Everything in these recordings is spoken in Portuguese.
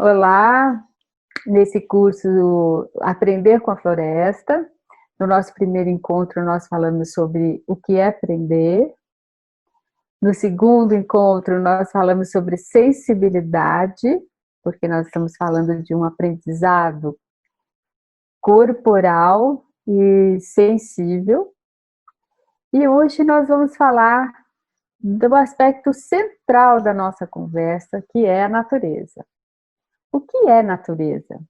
Olá, nesse curso Aprender com a Floresta. No nosso primeiro encontro, nós falamos sobre o que é aprender. No segundo encontro, nós falamos sobre sensibilidade, porque nós estamos falando de um aprendizado corporal e sensível. E hoje nós vamos falar do aspecto central da nossa conversa, que é a natureza. O que é natureza?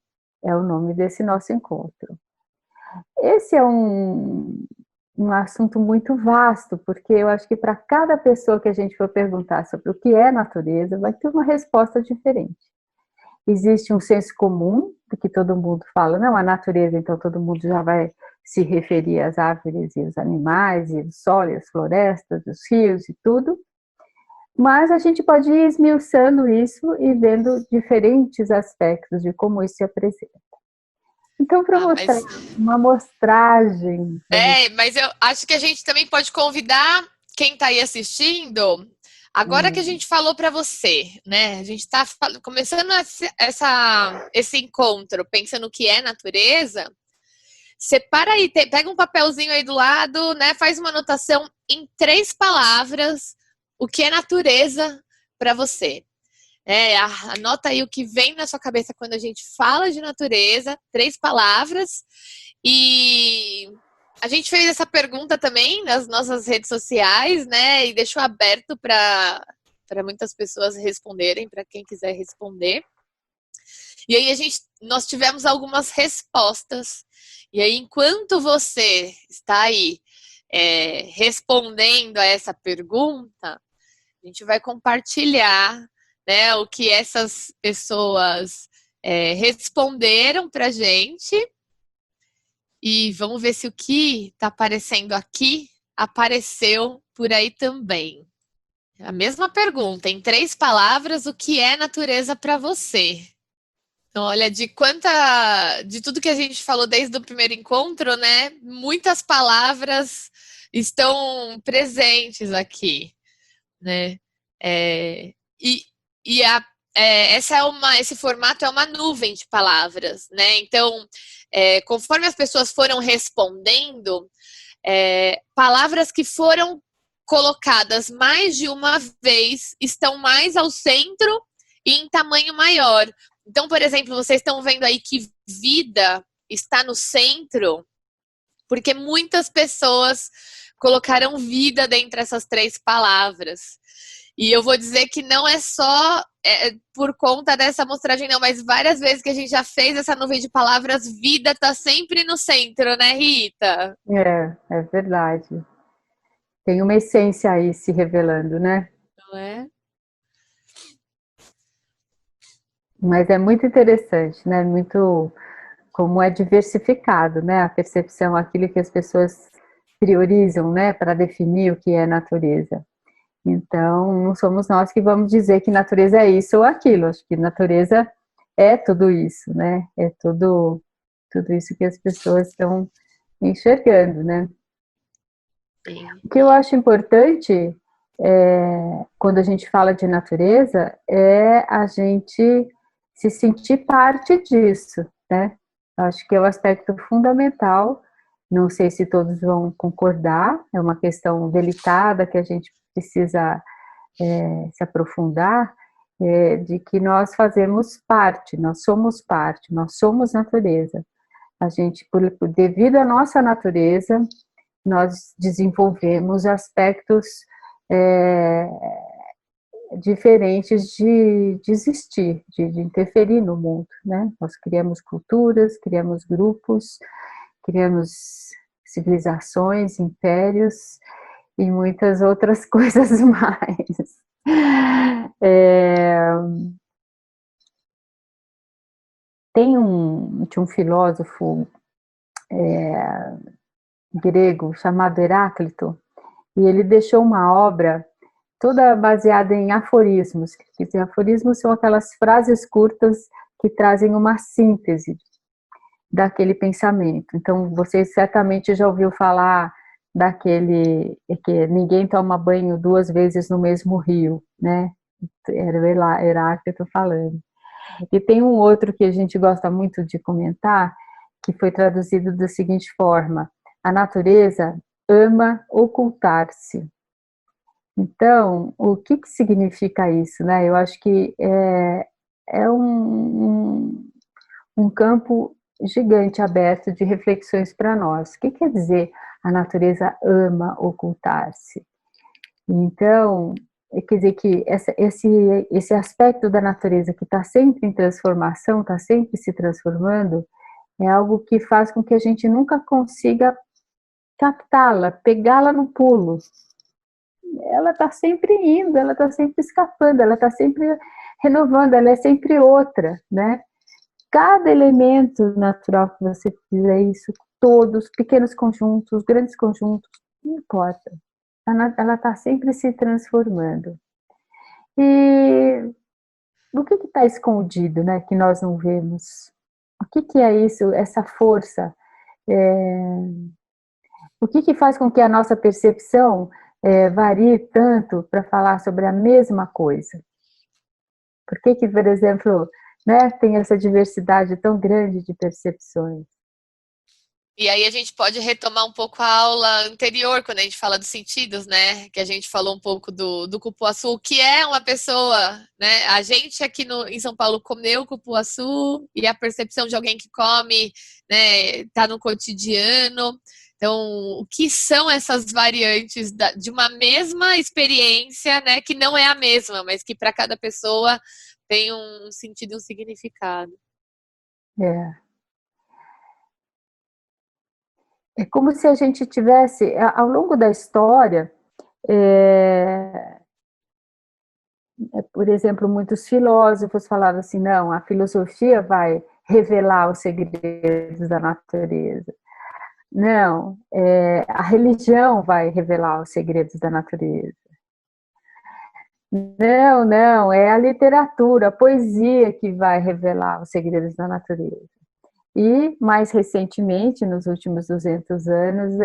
É o nome desse nosso encontro. Esse é um assunto muito vasto, porque eu acho que para cada pessoa que a gente for perguntar sobre o que é natureza, vai ter uma resposta diferente. Existe um senso comum, do que todo mundo fala, não, a natureza, então todo mundo já vai se referir às árvores e os animais, e o sol, e as florestas, os rios e tudo. Mas a gente pode ir esmiuçando isso e vendo diferentes aspectos de como isso se apresenta. Então, para mostrar uma amostragem. Mas eu acho que a gente também pode convidar quem está aí assistindo. Agora que a gente falou para você, né? A gente está começando esse encontro, pensando o que é natureza. Separa aí, pega um papelzinho aí do lado, né? Faz uma anotação em 3 palavras o que é natureza para você. Anota aí o que vem na sua cabeça quando a gente fala de natureza, 3 palavras. E a gente fez essa pergunta também nas nossas redes sociais, né? E deixou aberto para muitas pessoas responderem, para quem quiser responder. E aí nós tivemos algumas respostas. E aí, enquanto você está aí respondendo a essa pergunta, a gente vai compartilhar, né, o que essas pessoas responderam para a gente. E vamos ver se o que está aparecendo aqui apareceu por aí também. A mesma pergunta, em 3 palavras, o que é natureza para você? Então, olha, de tudo que a gente falou desde o primeiro encontro, né? Muitas palavras estão presentes aqui, né? É, e e a, esse formato é uma nuvem de palavras, né? Então, conforme as pessoas foram respondendo, palavras que foram colocadas mais de uma vez estão mais ao centro e em tamanho maior. Então, por exemplo, vocês estão vendo aí que vida está no centro, porque muitas pessoas colocaram vida dentro dessas 3 palavras. E eu vou dizer que não é só por conta dessa amostragem, não, mas várias vezes que a gente já fez essa nuvem de palavras, vida está sempre no centro, né, Rita? É verdade. Tem uma essência aí se revelando, né? Não é? Mas é muito interessante, né? Muito como é diversificado, né? A percepção, aquilo que as pessoas priorizam, né? Para definir o que é natureza. Então, não somos nós que vamos dizer que natureza é isso ou aquilo. Acho que natureza é tudo isso, né? É tudo isso que as pessoas estão enxergando, né? Sim. O que eu acho importante quando a gente fala de natureza é a gente se sentir parte disso, né? Acho que é o aspecto fundamental. Não sei se todos vão concordar, é uma questão delicada que a gente precisa se aprofundar, de que nós fazemos parte, nós somos natureza. A gente, devido à nossa natureza, nós desenvolvemos aspectos diferentes de existir, de interferir no mundo, né? Nós criamos culturas, criamos grupos, criamos civilizações, impérios e muitas outras coisas mais. Tinha um filósofo grego chamado Heráclito, e ele deixou uma obra toda baseada em aforismos. Aforismos são aquelas frases curtas que trazem uma síntese daquele pensamento. Então, você certamente já ouviu falar daquele que ninguém toma banho 2 vezes no mesmo rio, né? Era o Heráclito falando. E tem um outro que a gente gosta muito de comentar, que foi traduzido da seguinte forma: a natureza ama ocultar-se. Então, o que significa isso, né? Eu acho que é um campo gigante aberto de reflexões para nós. O que quer dizer a natureza ama ocultar-se? Então, quer dizer que esse aspecto da natureza que está sempre em transformação, está sempre se transformando, é algo que faz com que a gente nunca consiga captá-la, pegá-la no pulo. Ela está sempre indo, ela está sempre escapando, ela está sempre renovando, ela é sempre outra, né? Cada elemento natural que você fizer isso, todos, pequenos conjuntos, grandes conjuntos, não importa. Ela está sempre se transformando. E o que está escondido, né, que nós não vemos? O que é isso, essa força? O que faz com que a nossa percepção varie tanto para falar sobre a mesma coisa? Por que, por exemplo, né, tem essa diversidade tão grande de percepções? E aí a gente pode retomar um pouco a aula anterior, quando a gente fala dos sentidos, né? Que a gente falou um pouco do cupuaçu, que é uma pessoa, né? A gente aqui em São Paulo comeu cupuaçu e a percepção de alguém que come, né? Tá no cotidiano. Então, o que são essas variantes de uma mesma experiência, né? Que não é a mesma, mas que para cada pessoa tem um sentido e um significado. É. É como se a gente tivesse, ao longo da história, por exemplo, muitos filósofos falavam assim, não, a filosofia vai revelar os segredos da natureza. Não, a religião vai revelar os segredos da natureza. Não, não, é a literatura, a poesia que vai revelar os segredos da natureza. E, mais recentemente, nos últimos 200 anos,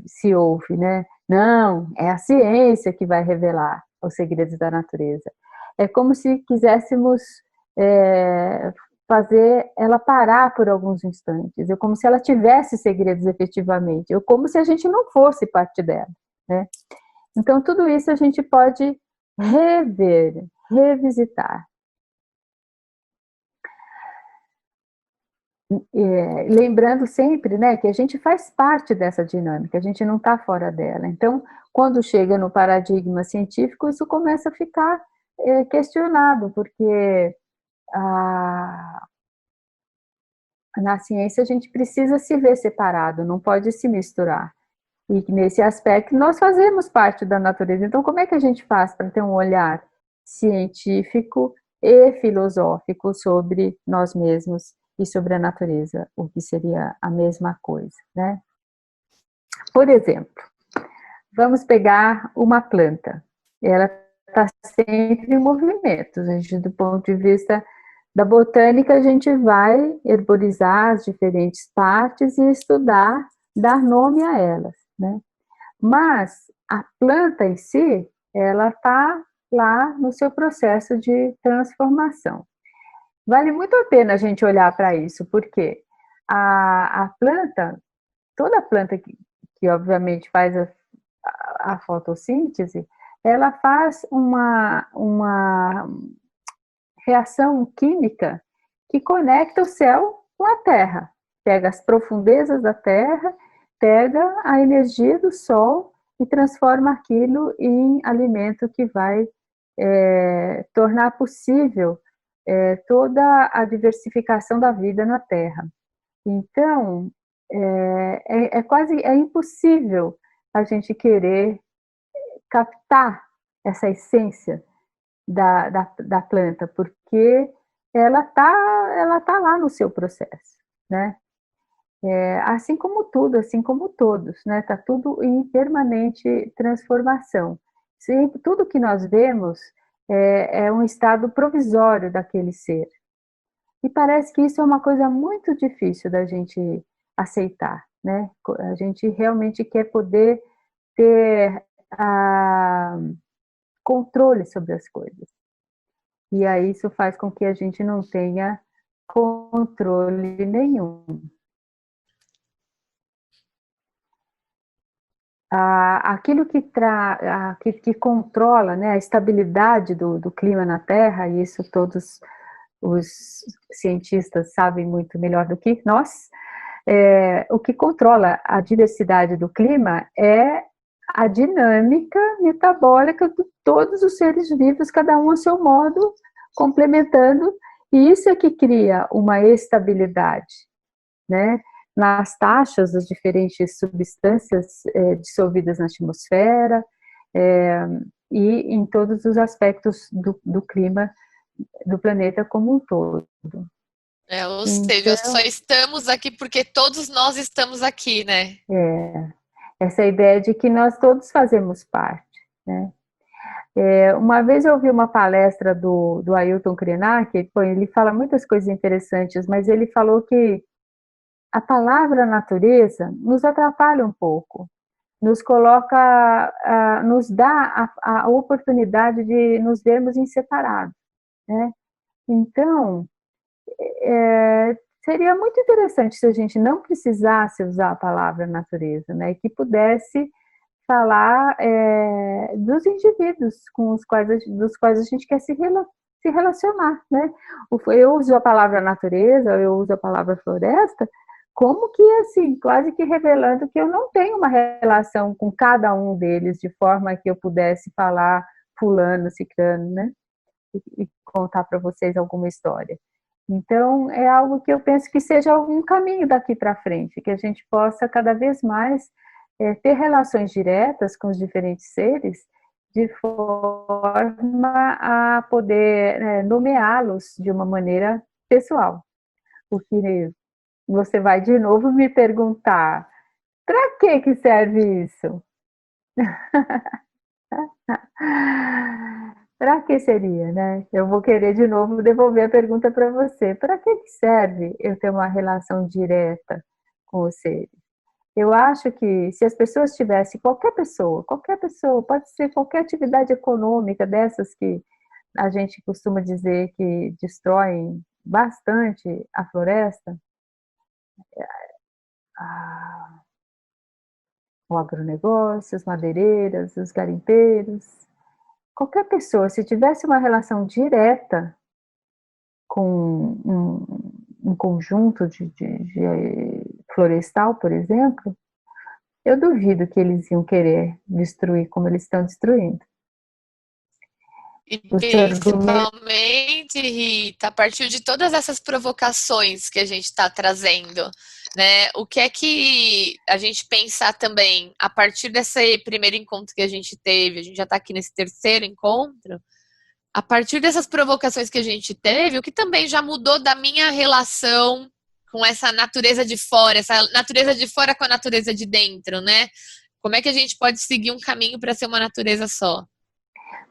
se ouve, né? Não, é a ciência que vai revelar os segredos da natureza. É como se quiséssemos fazer ela parar por alguns instantes, é como se ela tivesse segredos efetivamente, ou como se a gente não fosse parte dela, né? Então, tudo isso a gente pode rever, revisitar. Lembrando sempre, né, que a gente faz parte dessa dinâmica, a gente não está fora dela. Então, quando chega no paradigma científico, isso começa a ficar questionado, porque na ciência a gente precisa se ver separado, não pode se misturar. E nesse aspecto nós fazemos parte da natureza. Então, como é que a gente faz para ter um olhar científico e filosófico sobre nós mesmos e sobre a natureza, o que seria a mesma coisa, né? Por exemplo, vamos pegar uma planta. Ela está sempre em movimento. Do ponto de vista da botânica, a gente vai herborizar as diferentes partes e estudar, dar nome a elas, né? Mas a planta em si, ela está lá no seu processo de transformação. Vale muito a pena a gente olhar para isso, porque a planta, toda planta que obviamente faz a fotossíntese, ela faz uma reação química que conecta o céu com a terra. Pega as profundezas da terra, pega a energia do sol e transforma aquilo em alimento que vai tornar possível toda a diversificação da vida na Terra. Então, quase impossível a gente querer captar essa essência da planta, porque ela tá lá no seu processo, né? Assim como tudo, assim como todos, né? Tá tudo em permanente transformação. Tudo que nós vemos é um estado provisório daquele ser. E parece que isso é uma coisa muito difícil da gente aceitar, né? A gente realmente quer poder ter controle sobre as coisas. E aí isso faz com que a gente não tenha controle nenhum. Aquilo que controla, né, a estabilidade do clima na Terra, e isso todos os cientistas sabem muito melhor do que nós, o que controla a diversidade do clima é a dinâmica metabólica de todos os seres vivos, cada um a seu modo, complementando, e isso é que cria uma estabilidade, né? Nas taxas das diferentes substâncias dissolvidas na atmosfera, e em todos os aspectos do clima do planeta como um todo. Ou seja, só Então, estamos aqui porque todos nós estamos aqui, né? essa ideia de que nós todos fazemos parte, né? Uma vez eu ouvi uma palestra do Ailton Krenak, ele fala muitas coisas interessantes, mas ele falou que a palavra natureza nos atrapalha um pouco, nos coloca, nos dá a oportunidade de nos vermos em separado, né? Então, seria muito interessante se a gente não precisasse usar a palavra natureza, né? E que pudesse falar dos indivíduos com os quais, dos quais a gente quer se relacionar, né? Eu uso a palavra natureza, eu uso a palavra floresta, como que assim, quase que revelando que eu não tenho uma relação com cada um deles, de forma que eu pudesse falar fulano, ciclano, né? E contar para vocês alguma história. Então, é algo que eu penso que seja um caminho daqui para frente, que a gente possa cada vez mais ter relações diretas com os diferentes seres, de forma a poder nomeá-los de uma maneira pessoal. Porque você vai de novo me perguntar, para que serve isso? Para que seria, né? Eu vou querer de novo devolver a pergunta para você. Para que serve eu ter uma relação direta com os seres? Eu acho que se as pessoas tivessem, qualquer pessoa, pode ser qualquer atividade econômica dessas que a gente costuma dizer que destroem bastante a floresta, o agronegócio, as madeireiras, os garimpeiros, qualquer pessoa, se tivesse uma relação direta com um conjunto de florestal, por exemplo, eu duvido que eles iam querer destruir como eles estão destruindo. E Os argumentos. principalmente, Rita, a partir de todas essas provocações que a gente está trazendo, né? O que é que a gente pensar também, a partir desse primeiro encontro que a gente teve, a gente já está aqui nesse terceiro encontro, a partir dessas provocações que a gente teve, o que também já mudou da minha relação com essa natureza de fora, essa natureza de fora com a natureza de dentro, né? Como é que a gente pode seguir um caminho para ser uma natureza só?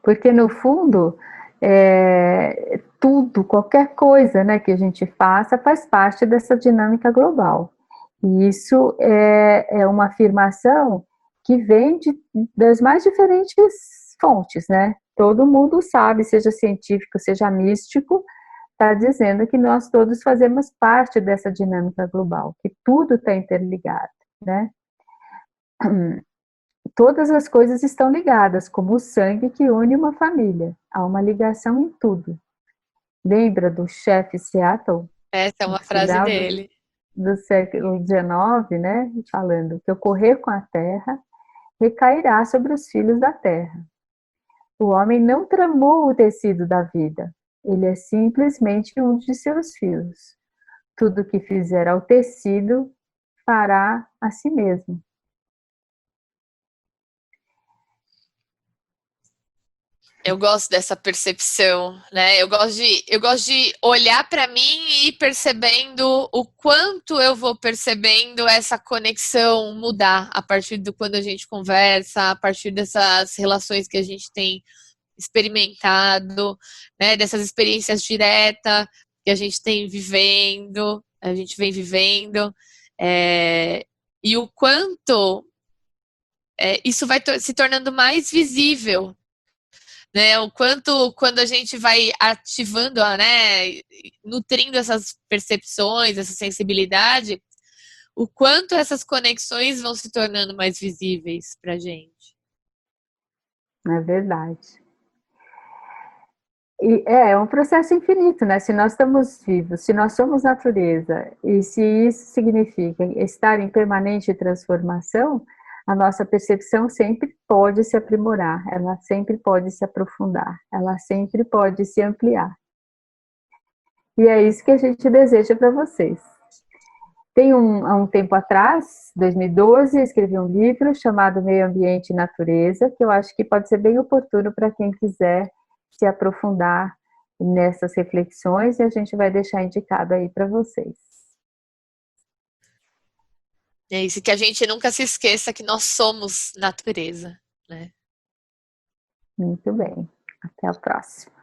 Porque, no fundo, tudo, qualquer coisa, né, que a gente faça faz parte dessa dinâmica global. E isso é uma afirmação que vem das mais diferentes fontes, né? Todo mundo sabe, seja científico, seja místico, está dizendo que nós todos fazemos parte dessa dinâmica global, que tudo está interligado, né? Todas as coisas estão ligadas, como o sangue que une uma família. Há uma ligação em tudo. Lembra do chefe Seattle? Essa é No uma frase final dele. do século XIX, né? Falando que ocorrer com a terra recairá sobre os filhos da terra. O homem não tramou o tecido da vida. Ele é simplesmente um de seus fios. Tudo que fizer ao tecido fará a si mesmo. Eu gosto dessa percepção, né? Eu gosto de olhar para mim e ir percebendo o quanto eu vou percebendo essa conexão mudar a partir do quando a gente conversa, a partir dessas relações que a gente tem experimentado, né? Dessas experiências diretas que a gente vem vivendo, e o quanto isso vai se tornando mais visível, né? O quanto quando a gente vai ativando, né, nutrindo essas percepções, essa sensibilidade, o quanto essas conexões vão se tornando mais visíveis pra gente. É verdade. E é um processo infinito, né? Se nós estamos vivos, se nós somos natureza, e se isso significa estar em permanente transformação, a nossa percepção sempre pode se aprimorar, ela sempre pode se aprofundar, ela sempre pode se ampliar. E é isso que a gente deseja para vocês. Tem há um tempo atrás, 2012, eu escrevi um livro chamado Meio Ambiente e Natureza, que eu acho que pode ser bem oportuno para quem quiser se aprofundar nessas reflexões, e a gente vai deixar indicado aí para vocês. É isso, que a gente nunca se esqueça que nós somos natureza, né? Muito bem. Até a próxima.